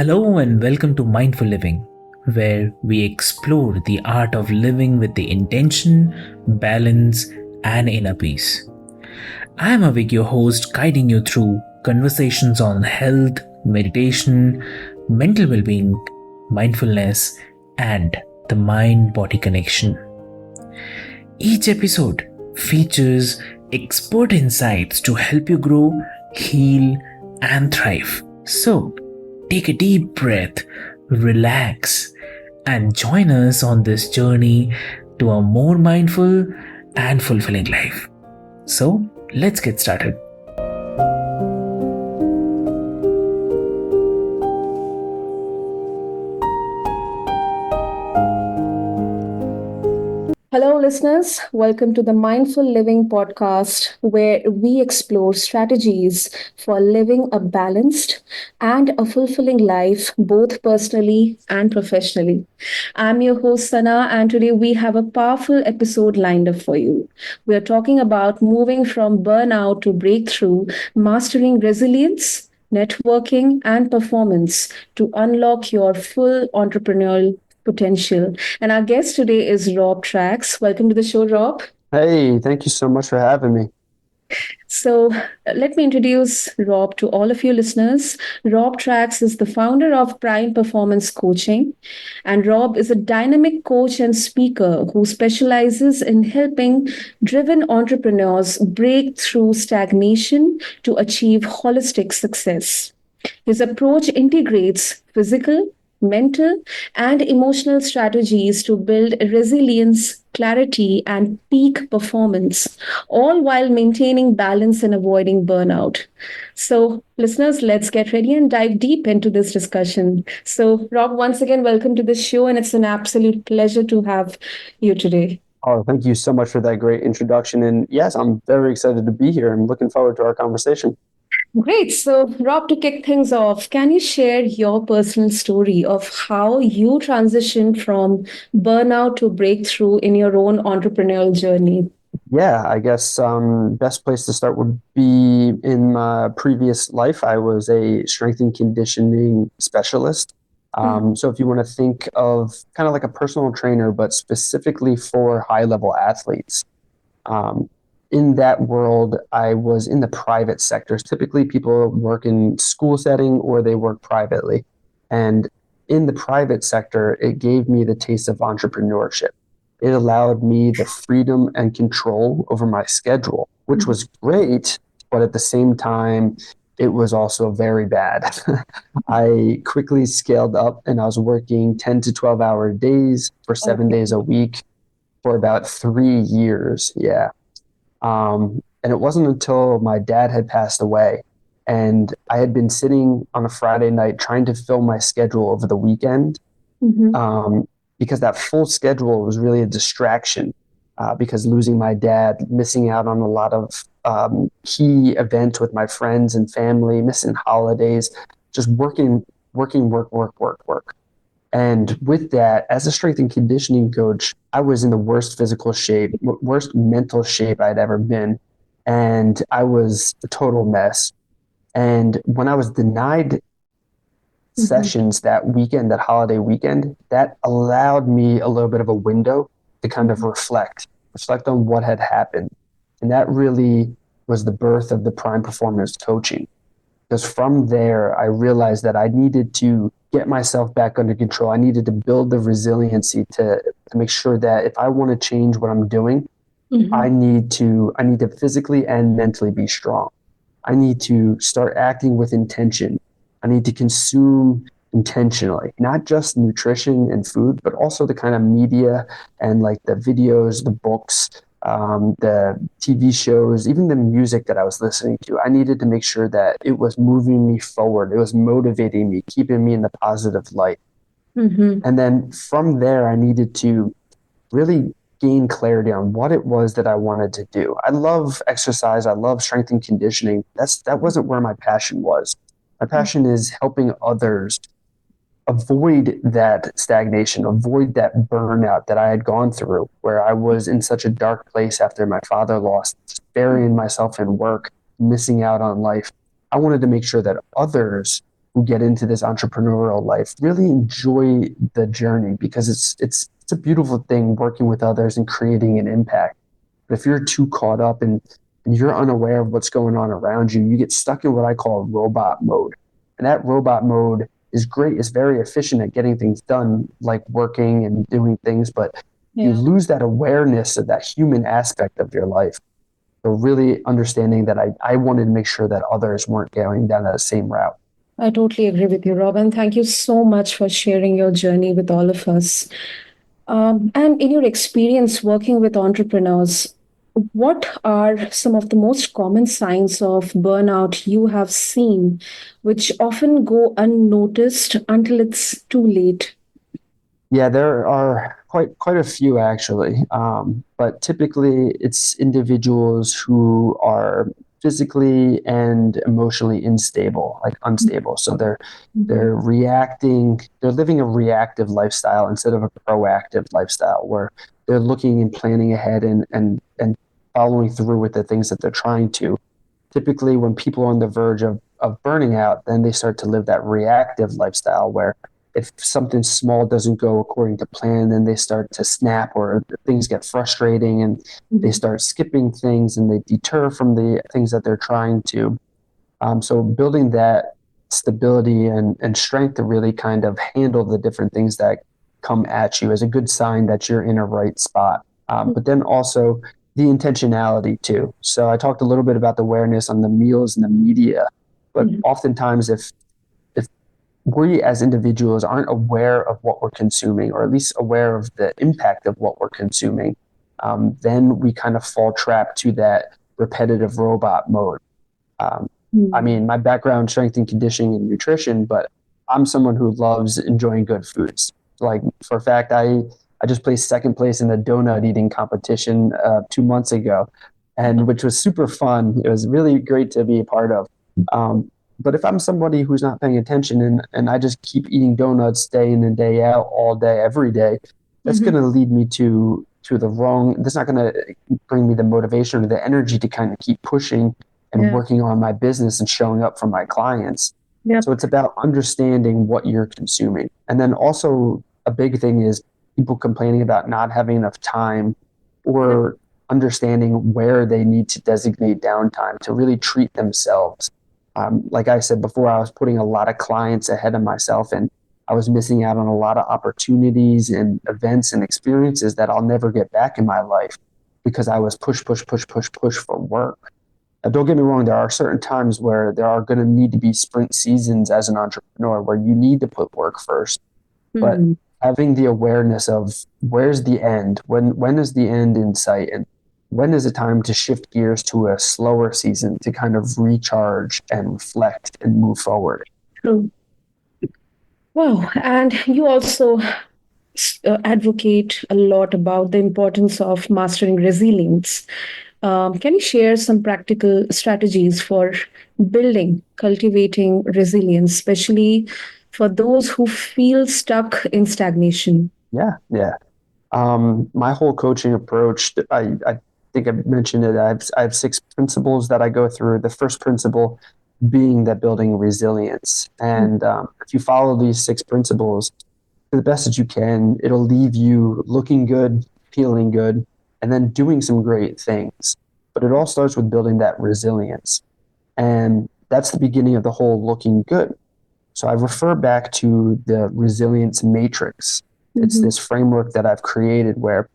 Hello and welcome to Mindful Living, where we explore the art of living with the intention, balance, and inner peace. I am Avik, your host, guiding you through conversations on health, meditation, mental well being, mindfulness, and the mind body connection. Each episode features expert insights to help you grow, heal, and thrive. So, take a deep breath, relax, and join us on this journey to a more mindful and fulfilling life. So, let's get started. Hello, listeners. Welcome to the Mindful Living podcast, where we explore strategies for living a balanced and a fulfilling life, both personally and professionally. I'm your host, Sana, and today we have a powerful episode lined up for you. We are talking about moving from burnout to breakthrough, mastering resilience, networking, and performance to unlock your full entrepreneurial potential. And our guest today is Rob Tracz. Welcome to the show, Rob. Hey, thank you so much for having me. So, let me introduce Rob to all of you listeners. Rob Tracz is the founder of Prime Performance Coaching, and Rob is a dynamic coach and speaker who specializes in helping driven entrepreneurs break through stagnation to achieve holistic success. His approach integrates physical, mental, and emotional strategies to build resilience, clarity, and peak performance, all while maintaining balance and avoiding burnout. So, listeners, let's get ready and dive deep into this discussion. So, Rob, once again, welcome to the show, and it's an absolute pleasure to have you today. Oh, thank you so much for that great introduction. And yes, I'm very excited to be here and looking forward to our conversation. Great. So, Rob, to kick things off, can you share your personal story of how you transitioned from burnout to breakthrough in your own entrepreneurial journey? Yeah, I guess best place to start would be in my previous life. I was a strength and conditioning specialist. So if you want to think of kind of like a personal trainer, but specifically for high level athletes. Um, in that world, I was in the private sectors. Typically, people work in school setting or they work privately. And in the private sector, it gave me the taste of entrepreneurship. It allowed me the freedom and control over my schedule, which was great. But at the same time, it was also very bad. I quickly scaled up and I was working 10 to 12-hour days for 7 days a week for about 3 years. Yeah. And it wasn't until my dad had passed away and I had been sitting on a Friday night trying to fill my schedule over the weekend, Mhm. because that full schedule was really a distraction, because losing my dad, missing out on a lot of key events with my friends and family, missing holidays, just working, work. And with that, as a strength and conditioning coach, I was in the worst physical shape, worst mental shape I'd ever been. And I was a total mess. And when I was denied Mhm. sessions that weekend, that holiday weekend, that allowed me a little bit of a window to kind of Mhm. reflect on what had happened. And that really was the birth of the prime performance coaching. Because from there, I realized that I needed to get myself back under control. I needed to build the resiliency to make sure that if I want to change what I'm doing, Mhm. I need to physically and mentally be strong. I need to start acting with intention. I need to consume intentionally, not just nutrition and food, but also the kind of media and like the videos, the books, the TV shows, even the music that I was listening to. I needed to make sure that it was moving me forward. It was motivating me, keeping me in the positive light. Mhm. And then from there, I needed to really gain clarity on what it was that I wanted to do. I love exercise. I love strength and conditioning. That wasn't where my passion was. My passion is helping others avoid that stagnation, avoid that burnout that I had gone through, where I was in such a dark place after my father lost, burying myself in work, missing out on life. I wanted to make sure that others who get into this entrepreneurial life really enjoy the journey, because it's a beautiful thing working with others and creating an impact. But if you're too caught up and you're unaware of what's going on around you, you get stuck in what I call robot mode. And that robot mode is great. It's very efficient at getting things done, like working and doing things, but you Yeah. lose that awareness of that human aspect of your life. So really understanding that I wanted to make sure that others weren't going down that same route. I totally agree with you, Rob, and thank you so much for sharing your journey with all of us. And in your experience working with entrepreneurs, what are some of the most common signs of burnout you have seen, which often go unnoticed until it's too late? Yeah, there are quite a few actually, but typically it's individuals who are physically and emotionally unstable, like unstable. So Mhm. they're reacting, they're living a reactive lifestyle instead of a proactive lifestyle, where they're looking and planning ahead and following through with the things that they're trying to. Typically, when people are on the verge of burning out, then they start to live that reactive lifestyle where if something small doesn't go according to plan, then they start to snap, or things get frustrating and they Mhm. start skipping things and they deter from the things that they're trying to. So building that stability and strength to really kind of handle the different things that come at you is a good sign that you're in a right spot. But then also the intentionality too. So I talked a little bit about the awareness on the meals and the media, but Mhm. oftentimes if we as individuals aren't aware of what we're consuming, or at least aware of the impact of what we're consuming, then we kind of fall trapped to that repetitive robot mode. Um, I Mhm. mean, my background strength and conditioning and nutrition, but I'm someone who loves enjoying good foods. Like for a fact, I just placed second place in the donut eating competition 2 months ago, and which was super fun. It was really great to be a part of. Um, but if I'm somebody who's not paying attention and I just keep eating donuts day in and day out, all day, every day, that's going Mhm. to lead me to the wrong. That's not going to bring me the motivation or the energy to kind of keep pushing and Yeah. working on my business and showing up for my clients. Yep. So it's about understanding what you're consuming. And then also a big thing is people complaining about not having enough time, Yep. or understanding where they need to designate downtime to really treat themselves. Like I said before, I was putting a lot of clients ahead of myself, and I was missing out on a lot of opportunities and events and experiences that I'll never get back in my life because I was push for work. Don't get me wrong, there are certain times where there are going to need to be sprint seasons as an entrepreneur where you need to put work first. But Mhm. having the awareness of where's the end, when is the end in sight, and when is it time to shift gears to a slower season to kind of recharge and reflect and move forward. True. Wow. And you also advocate a lot about the importance of mastering resilience. Can you share some practical strategies for building, cultivating resilience, especially for those who feel stuck in stagnation? Yeah. My whole coaching approach, I think I mentioned it. I have 6 principles that I go through. The first principle being that building resilience. And if you follow these 6 principles to the best that you can, it'll leave you looking good, feeling good, and then doing some great things. But it all starts with building that resilience. And that's the beginning of the whole looking good. So I refer back to the resilience matrix. It's Mhm. this framework that I've created where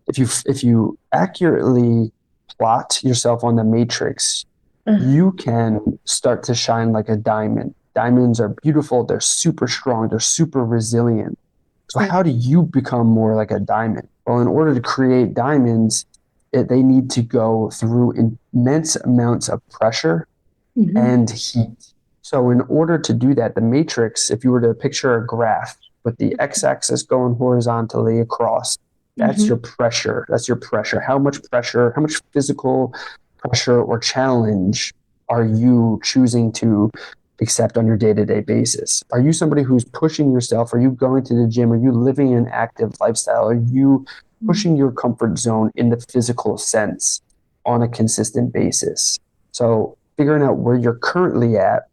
if you accurately plot yourself on the matrix, Uh, you can start to shine like a diamond. Diamonds are beautiful, they're super strong, they're super resilient. So yeah. how do you become more like a diamond? Well, in order to create diamonds, they need to go through immense amounts of pressure Mhm. and heat. So, in order to do that, the matrix, if you were to picture a graph with the x axis going horizontally across, that's Mhm. your pressure. That's your pressure. How much pressure, how much physical pressure or challenge are you choosing to accept on your day to day basis? Are you somebody who's pushing yourself? Are you going to the gym? Are you living an active lifestyle? Are you pushing your comfort zone in the physical sense on a consistent basis? So figuring out where you're currently at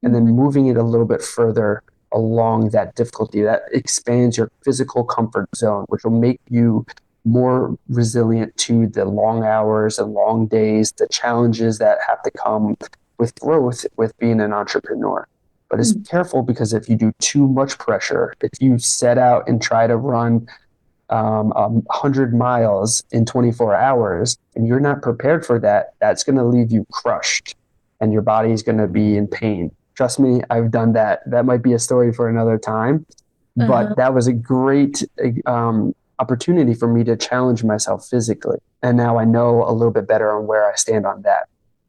and then moving it a little bit further along that difficulty that expands your physical comfort zone, which will make you more resilient to the long hours and long days, the challenges that have to come with growth with being an entrepreneur. But it's careful, because if you do too much pressure, if you set out and try to run 100 miles in 24 hours and you're not prepared for that, that's going to leave you crushed and your body is going to be in pain. Trust me, I've done that. That might be a story for another time, but that was a great opportunity for me to challenge myself physically. And now I know a little bit better on where I stand on that.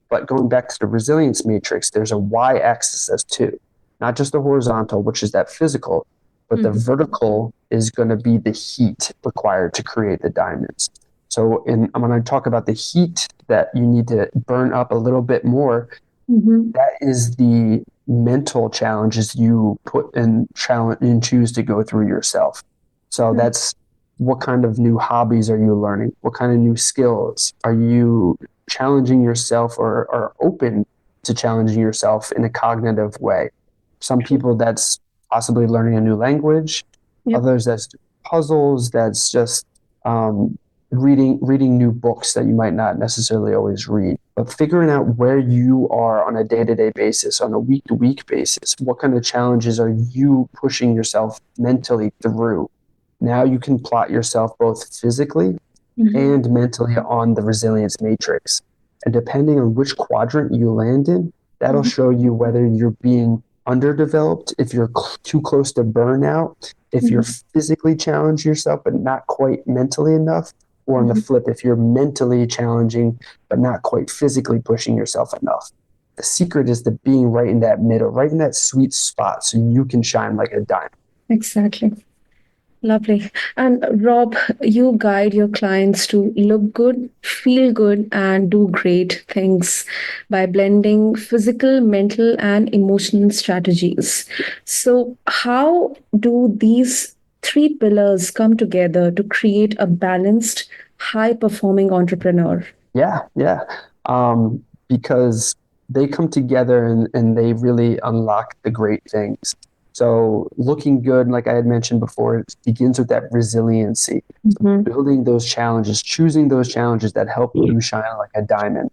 But going back to the resilience matrix, there's a y-axis as too, not just the horizontal, which is that physical, but the vertical is going to be the heat required to create the diamonds. So I'm going to talk about the heat that you need to burn up a little bit more. That is the mental challenges you put in challenge and choose to go through yourself. So that's what kind of new hobbies are you learning? What kind of new skills are you challenging yourself or are open to challenging yourself in a cognitive way? Some people that's possibly learning a new language, others that's puzzles, that's just reading new books that you might not necessarily always read. But figuring out where you are on a day-to-day basis, on a week-to-week basis, what kind of challenges are you pushing yourself mentally through? Now you can plot yourself both physically and mentally on the resilience matrix. And depending on which quadrant you land in, that'll show you whether you're being underdeveloped, if you're too close to burnout, if you're physically challenged yourself but not quite mentally enough, or on the flip, if you're mentally challenging but not quite physically pushing yourself enough. The secret is to being right in that middle, right in that sweet spot, so you can shine like a diamond. Exactly. Lovely. And Rob, you guide your clients to look good, feel good, and do great things by blending physical, mental, and emotional strategies. So, how do these three pillars come together to create a balanced, high performing entrepreneur? Yeah. Because they come together and they really unlock the great things. So looking good, like I had mentioned before, it begins with that resiliency. So building those challenges, choosing those challenges that help you shine like a diamond.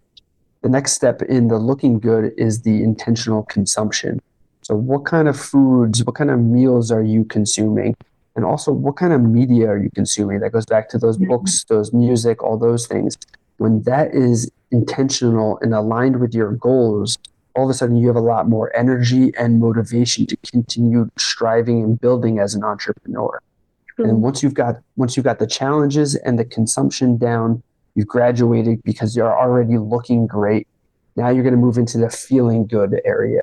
The next step in the looking good is the intentional consumption. So what kind of foods, what kind of meals are you consuming? And also, what kind of media are you consuming? That goes back to those books, those music, all those things. When that is intentional and aligned with your goals, all of a sudden you have a lot more energy and motivation to continue striving and building as an entrepreneur. And once you've got the challenges and the consumption down, you've graduated because you're already looking great. Now you're going to move into the feeling good area.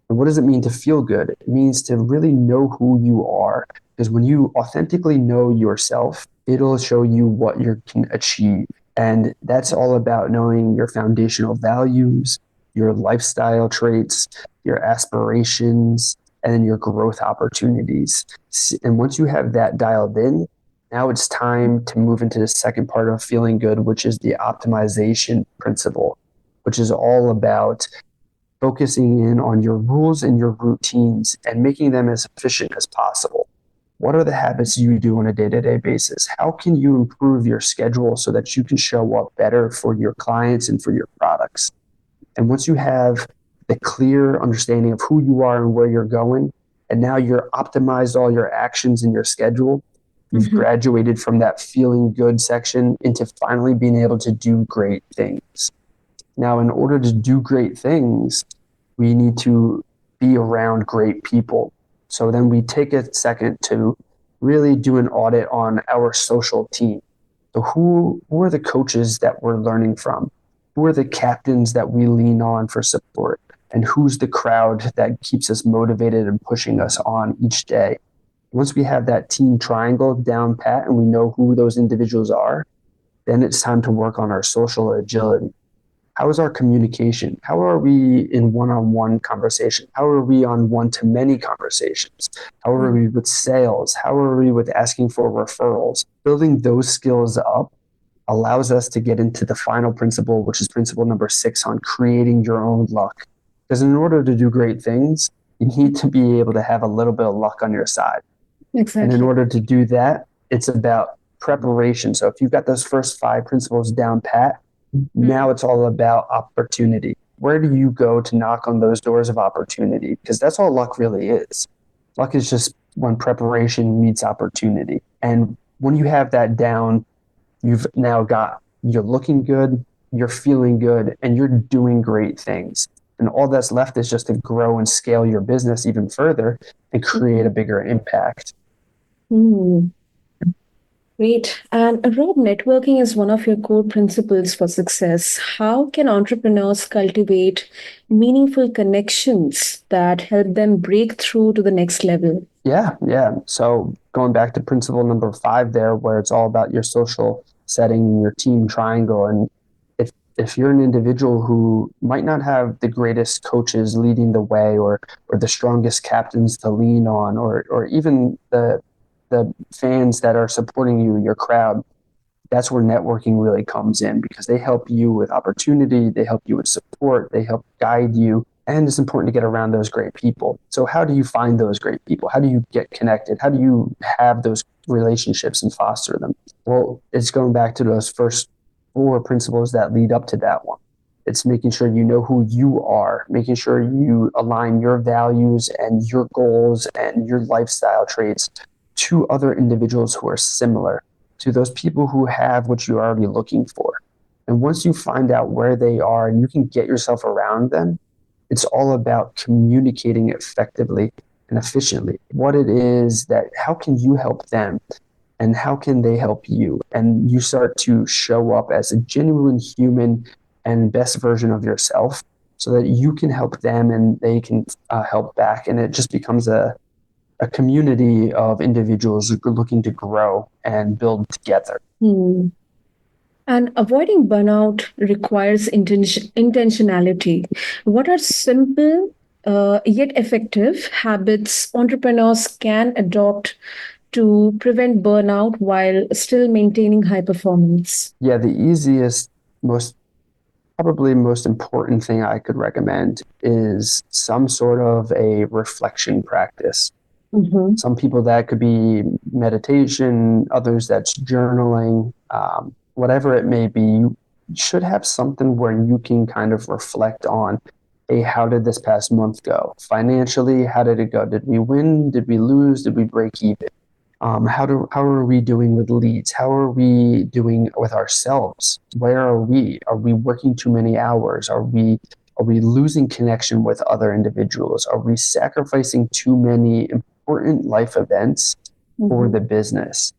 And what does it mean to feel good? It means to really know who you are. Because when you authentically know yourself, it'll show you what you can achieve. And that's all about knowing your foundational values, your lifestyle traits, your aspirations, and your growth opportunities. And once you have that dialed in, now it's time to move into the second part of feeling good, which is the optimization principle, which is all about focusing in on your rules and your routines and making them as efficient as possible. What are the habits you do on a day-to-day basis? How can you improve your schedule so that you can show up better for your clients and for your products? And once you have the clear understanding of who you are and where you're going, and now you're optimized all your actions in your schedule, you've graduated from that feeling good section into finally being able to do great things. Now, in order to do great things, we need to be around great people. So then we take a second to really do an audit on our social team. So who are the coaches that we're learning from? Who are the captains that we lean on for support? And who's the crowd that keeps us motivated and pushing us on each day? Once we have that team triangle down pat and we know who those individuals are, then it's time to work on our social agility. How is our communication? How are we in one-on-one conversation? How are we on one-to-many conversations? How are we with sales? How are we with asking for referrals? Building those skills up allows us to get into the final principle, which is principle number 6 on creating your own luck. Because in order to do great things, you need to be able to have a little bit of luck on your side. And in Exactly. order to do that, it's about preparation. So if you've got those first 5 principles down pat, now it's all about opportunity. Where do you go to knock on those doors of opportunity? Because that's all luck really is. Luck is just when preparation meets opportunity. And when you have that down, you're looking good, you're feeling good, and you're doing great things. And all that's left is just to grow and scale your business even further and create a bigger impact. Hmm. Great. And Rob, networking is one of your core principles for success. How can entrepreneurs cultivate meaningful connections that help them break through to the next level? Yeah. So going back to principle number 5 there, where it's all about your social setting and your team triangle. And if you're an individual who might not have the greatest coaches leading the way or the strongest captains to lean on or even the fans that are supporting you, your crowd, that's where networking really comes in because they help you with opportunity, they help you with support, they help guide you. And it's important to get around those great people. So, how do you find those great people? How do you get connected? How do you have those relationships and foster them? Well, it's going back to those first 4 principles that lead up to that one. It's making sure you know who you are, making sure you align your values and your goals and your lifestyle traits to other individuals who are similar, to those people who have what you're already looking for. And once you find out where they are and you can get yourself around them, it's all about communicating effectively and efficiently. What it is that, how can you help them? And how can they help you? And you start to show up as a genuine human and best version of yourself so that you can help them and they can help back. And it just becomes a community of individuals looking to grow and build together. Hmm. And avoiding burnout requires intentionality. What are simple yet effective habits entrepreneurs can adopt to prevent burnout while still maintaining high performance? Yeah, the easiest, probably most important thing I could recommend is some sort of a reflection practice. Mm-hmm. Some people that could be meditation, others that's journaling, whatever it may be. You should have something where you can kind of reflect on, hey, how did this past month go? Financially, how did it go? Did we win? Did we lose? Did we break even? How are we doing with leads? How are we doing with ourselves? Where are we? Are we working too many hours? Are we losing connection with other individuals? Are we sacrificing too many important life events for the business?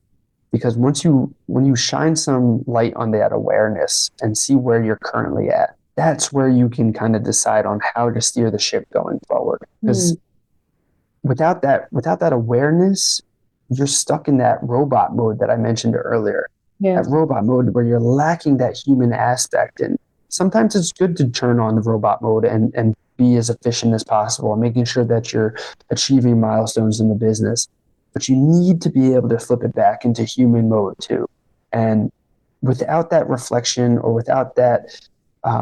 Because when you shine some light on that awareness and see where you're currently at, that's where you can kind of decide on how to steer the ship going forward. Because without that awareness, you're stuck in that robot mode that I mentioned earlier. Yeah. That robot mode where you're lacking that human aspect. And sometimes it's good to turn on the robot mode and be as efficient as possible, making sure that you're achieving milestones in the business. But you need to be able to flip it back into human mode too. And without that reflection or without that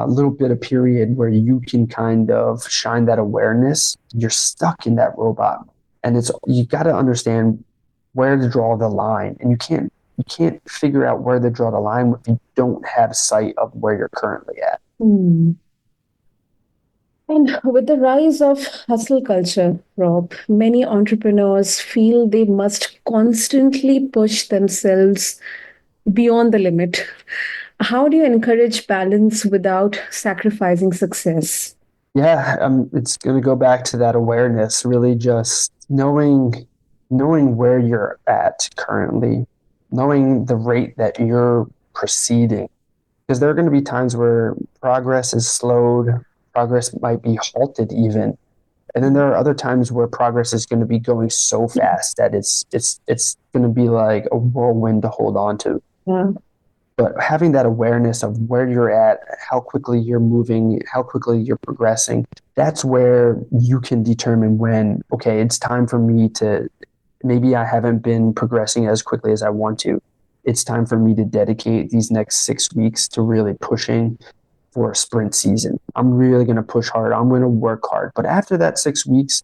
little bit of period where you can kind of shine that awareness, you're stuck in that robot. And you got to understand where to draw the line. And you can't figure out where to draw the line if you don't have sight of where you're currently at. And with the rise of hustle culture, Rob, many entrepreneurs feel they must constantly push themselves beyond the limit. How do you encourage balance without sacrificing success? Yeah, it's going to go back to that awareness, really just knowing where you're at currently, knowing the rate that you're proceeding. Because there are going to be times where progress is slowed, progress might be halted even. And then there are other times where progress is going to be going so fast that it's going to be like a whirlwind to hold on to. Yeah. But having that awareness of where you're at, how quickly you're moving, how quickly you're progressing, that's where you can determine when, okay, it's time for me to, maybe I haven't been progressing as quickly as I want to. It's time for me to dedicate these next 6 weeks to really pushing for a sprint season. I'm really going to push hard. I'm going to work hard. But after that 6 weeks,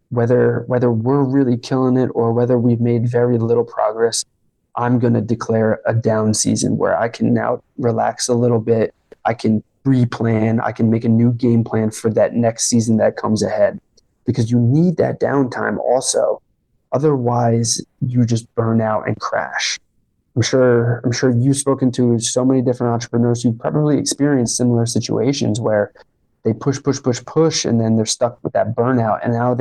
whether we're really killing it or whether we've made very little progress, I'm going to declare a down season where I can now relax a little bit. I can pre-plan. I can make a new game plan for that next season that comes ahead, because you need that downtime also. Otherwise, you just burn out and crash. I'm sure you've spoken to so many different entrepreneurs who probably experienced similar situations where they push, push, push, push, and then they're stuck with that burnout. And now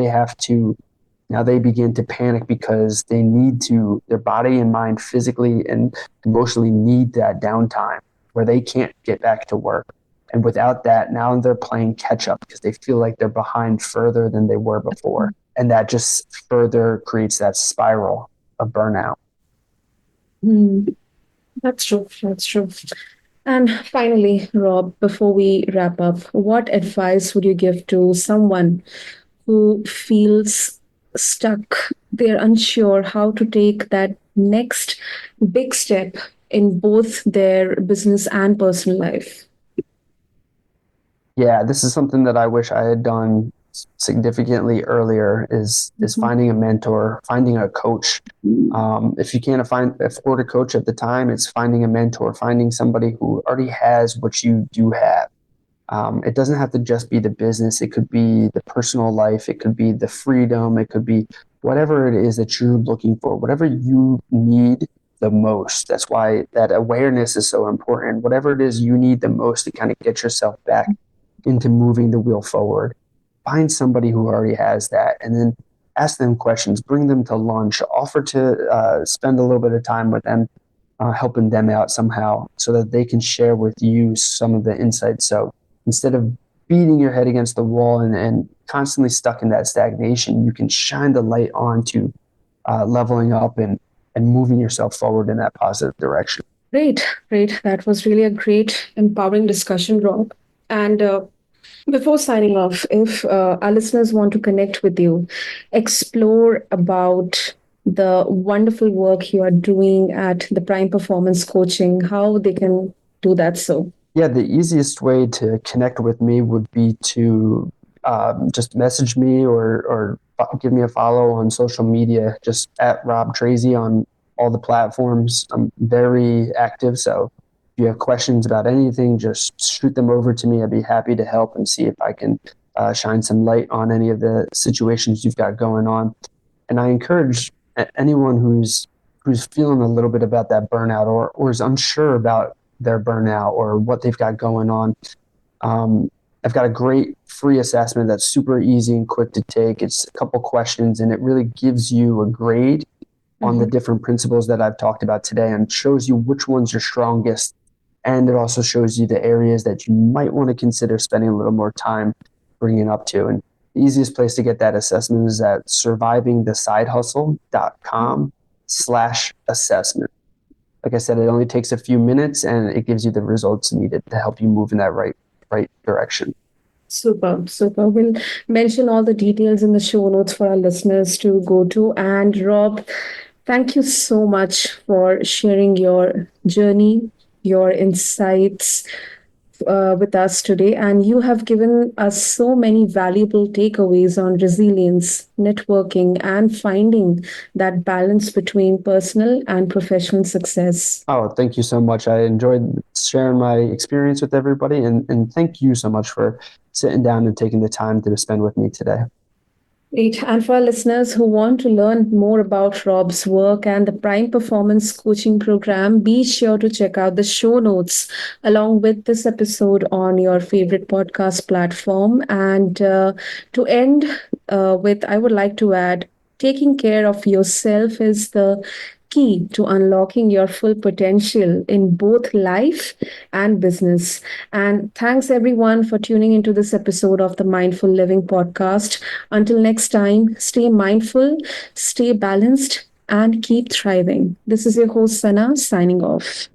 they begin to panic because their body and mind physically and emotionally need that downtime where they can't get back to work. And without that, now they're playing catch up because they feel like they're behind further than they were before. And that just further creates that spiral of burnout. Mm, that's true. That's true. And finally, Rob, before we wrap up, what advice would you give to someone who feels stuck? They're unsure how to take that next big step in both their business and personal life. Yeah, this is something that I wish I had done significantly earlier is finding a mentor, finding a coach. If you can't afford a coach at the time, it's finding a mentor, finding somebody who already has what you do have. It doesn't have to just be the business. It could be the personal life. It could be the freedom. It could be whatever it is that you're looking for, whatever you need the most. That's why that awareness is so important. Whatever it is you need the most to kind of get yourself back into moving the wheel forward. Find somebody who already has that, and then ask them questions, bring them to lunch, offer to spend a little bit of time with them, helping them out somehow so that they can share with you some of the insights. So instead of beating your head against the wall and constantly stuck in that stagnation, you can shine the light onto leveling up and moving yourself forward in that positive direction. Great, great. That was really a great, empowering discussion, Rob. And before signing off, if our listeners want to connect with you, explore about the wonderful work you are doing at the Prime Performance Coaching, how they can do that so. Yeah, the easiest way to connect with me would be to just message me or give me a follow on social media, just at Rob Tracz on all the platforms. I'm very active, so if you have questions about anything, just shoot them over to me. I'd be happy to help and see if I can shine some light on any of the situations you've got going on. And I encourage anyone who's feeling a little bit about that burnout or is unsure about their burnout or what they've got going on. I've got a great free assessment that's super easy and quick to take. It's a couple questions, and it really gives you a grade on the different principles that I've talked about today and shows you which ones are strongest. And it also shows you the areas that you might want to consider spending a little more time bringing up to. And the easiest place to get that assessment is at survivingthesidehustle.com/assessment. Like I said, it only takes a few minutes and it gives you the results needed to help you move in that right direction. Super, super. We'll mention all the details in the show notes for our listeners to go to. And Rob, thank you so much for sharing your journey, your insights with us today. And you have given us so many valuable takeaways on resilience, networking, and finding that balance between personal and professional success. Oh, thank you so much. I enjoyed sharing my experience with everybody. And thank you so much for sitting down and taking the time to spend with me today. Great. And for our listeners who want to learn more about Rob's work and the Prime Performance Coaching Program, be sure to check out the show notes along with this episode on your favorite podcast platform. And to end with, I would like to add, taking care of yourself is the key to unlocking your full potential in both life and business. And thanks everyone for tuning into this episode of the Mindful Living podcast. Until next time, stay mindful, stay balanced, and keep thriving. This is your host, Sana, signing off.